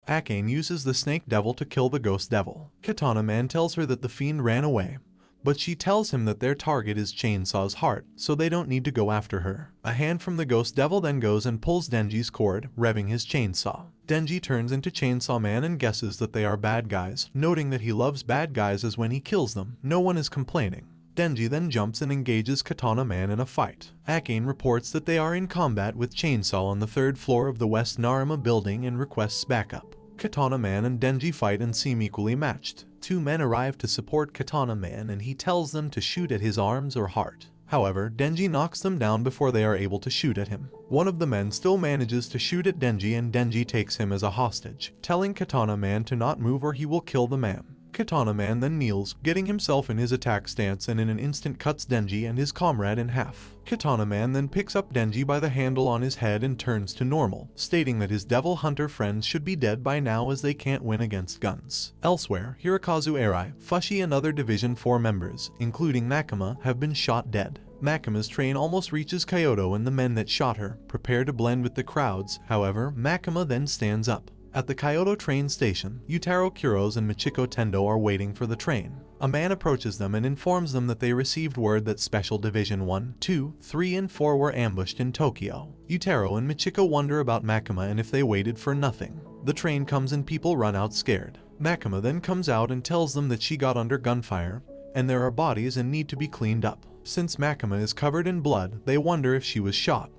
Akane uses the snake devil to kill the ghost devil. Katana Man tells her that the fiend ran away, but she tells him that their target is Chainsaw's heart, so they don't need to go after her. A hand from the ghost devil then goes and pulls Denji's cord, revving his chainsaw. Denji turns into Chainsaw Man and guesses that they are bad guys, noting that he loves bad guys as when he kills them, no one is complaining. Denji then jumps and engages Katana Man in a fight. Akane reports that they are in combat with Chainsaw on the 3rd floor of the West Naruma building and requests backup. Katana Man and Denji fight and seem equally matched. 2 men arrive to support Katana Man and he tells them to shoot at his arms or heart. However, Denji knocks them down before they are able to shoot at him. One of the men still manages to shoot at Denji and Denji takes him as a hostage, telling Katana Man to not move or he will kill the man. Katana Man then kneels, getting himself in his attack stance and in an instant cuts Denji and his comrade in half. Katana Man then picks up Denji by the handle on his head and turns to normal, stating that his devil hunter friends should be dead by now as they can't win against guns. Elsewhere, Hirokazu Arai, Fushi and other Division 4 members, including Makima, have been shot dead. Makima's train almost reaches Kyoto and the men that shot her prepare to blend with the crowds, however, Makima then stands up. At the Kyoto train station, Yutaro Kuros and Michiko Tendo are waiting for the train. A man approaches them and informs them that they received word that Special Division 1, 2, 3, and 4 were ambushed in Tokyo. Yutaro and Michiko wonder about Makima and if they waited for nothing. The train comes and people run out scared. Makima then comes out and tells them that she got under gunfire, and there are bodies and need to be cleaned up. Since Makima is covered in blood, they wonder if she was shot,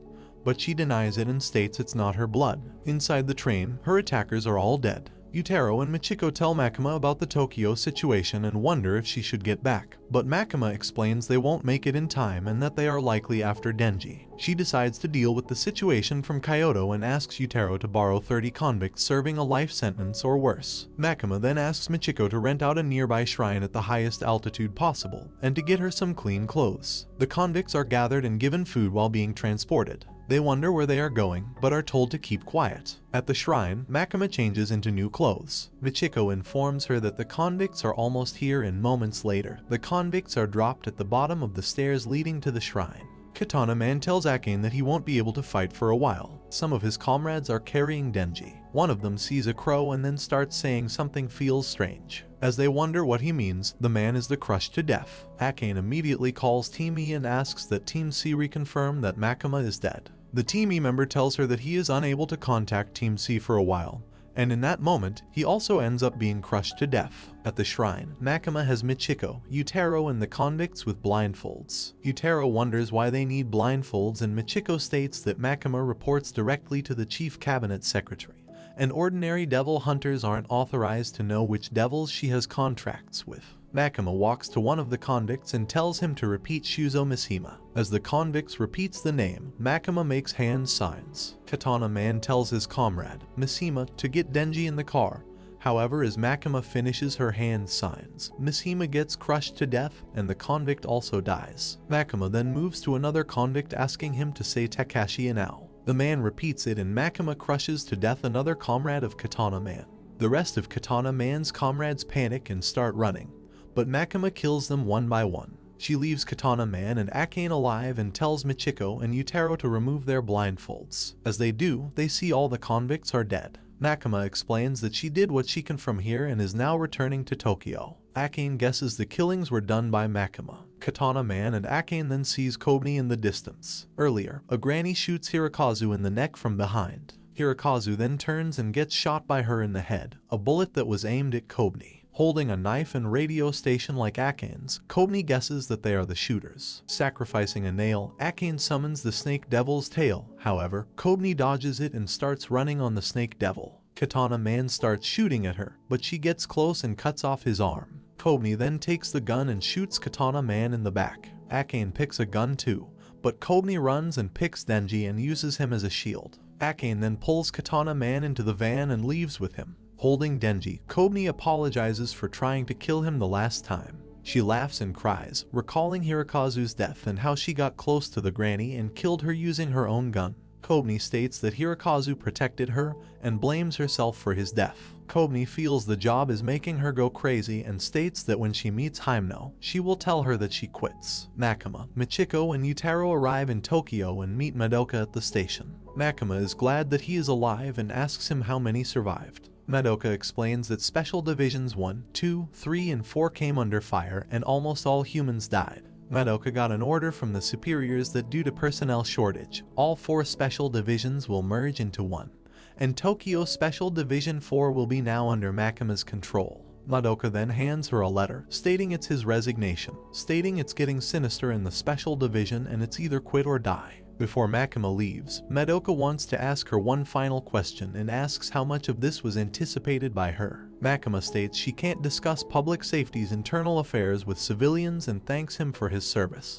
but she denies it and states it's not her blood. Inside the train, her attackers are all dead. Yutaro and Michiko tell Makima about the Tokyo situation and wonder if she should get back, but Makima explains they won't make it in time and that they are likely after Denji. She decides to deal with the situation from Kyoto and asks Yutaro to borrow 30 convicts serving a life sentence or worse. Makima then asks Michiko to rent out a nearby shrine at the highest altitude possible, and to get her some clean clothes. The convicts are gathered and given food while being transported. They wonder where they are going, but are told to keep quiet. At the shrine, Makima changes into new clothes. Michiko informs her that the convicts are almost here and moments later, the convicts are dropped at the bottom of the stairs leading to the shrine. Katana Man tells Akane that he won't be able to fight for a while. Some of his comrades are carrying Denji. One of them sees a crow and then starts saying something feels strange. As they wonder what he means, the man is crushed to death. Akane immediately calls Team E and asks that Team C reconfirm that Makima is dead. The Team E member tells her that he is unable to contact Team C for a while, and in that moment, he also ends up being crushed to death. At the shrine, Makima has Michiko, Yutaro, and the convicts with blindfolds. Yutaro wonders why they need blindfolds and Michiko states that Makima reports directly to the Chief Cabinet Secretary, and ordinary devil hunters aren't authorized to know which devils she has contracts with. Makima walks to one of the convicts and tells him to repeat Shuzo Mishima. As the convicts repeats the name, Makima makes hand signs. Katana Man tells his comrade, Mishima, to get Denji in the car. However, as Makima finishes her hand signs, Mishima gets crushed to death and the convict also dies. Makima then moves to another convict asking him to say Takashi Inao. The man repeats it and Makima crushes to death another comrade of Katana Man. The rest of Katana Man's comrades panic and start running, but Makima kills them one by one. She leaves Katana Man and Akane alive and tells Michiko and Yutaro to remove their blindfolds. As they do, they see all the convicts are dead. Makima explains that she did what she can from here and is now returning to Tokyo. Akane guesses the killings were done by Makima. Katana Man and Akane then sees Kobni in the distance. Earlier, a granny shoots Hirokazu in the neck from behind. Hirokazu then turns and gets shot by her in the head, a bullet that was aimed at Kobni. Holding a knife and radio station like Akane's, Kobni guesses that they are the shooters. Sacrificing a nail, Akane summons the snake devil's tail. However, Kobni dodges it and starts running on the snake devil. Katana Man starts shooting at her, but she gets close and cuts off his arm. Kobni then takes the gun and shoots Katana Man in the back. Akane picks a gun too, but Kobni runs and picks Denji and uses him as a shield. Akane then pulls Katana Man into the van and leaves with him. Holding Denji, Kobni apologizes for trying to kill him the last time. She laughs and cries, recalling Hirokazu's death and how she got close to the granny and killed her using her own gun. Kobni states that Hirokazu protected her and blames herself for his death. Kobni feels the job is making her go crazy and states that when she meets Himeno, she will tell her that she quits. Makima, Michiko, and Yutaro arrive in Tokyo and meet Madoka at the station. Makima is glad that he is alive and asks him how many survived. Madoka explains that Special Divisions 1, 2, 3, and 4 came under fire and almost all humans died. Madoka got an order from the superiors that due to personnel shortage, all 4 special divisions will merge into one, and Tokyo Special Division 4 will be now under Makima's control. Madoka then hands her a letter, stating it's his resignation, stating it's getting sinister in the special division and it's either quit or die. Before Makima leaves, Madoka wants to ask her one final question and asks how much of this was anticipated by her. Makima states she can't discuss public safety's internal affairs with civilians and thanks him for his service.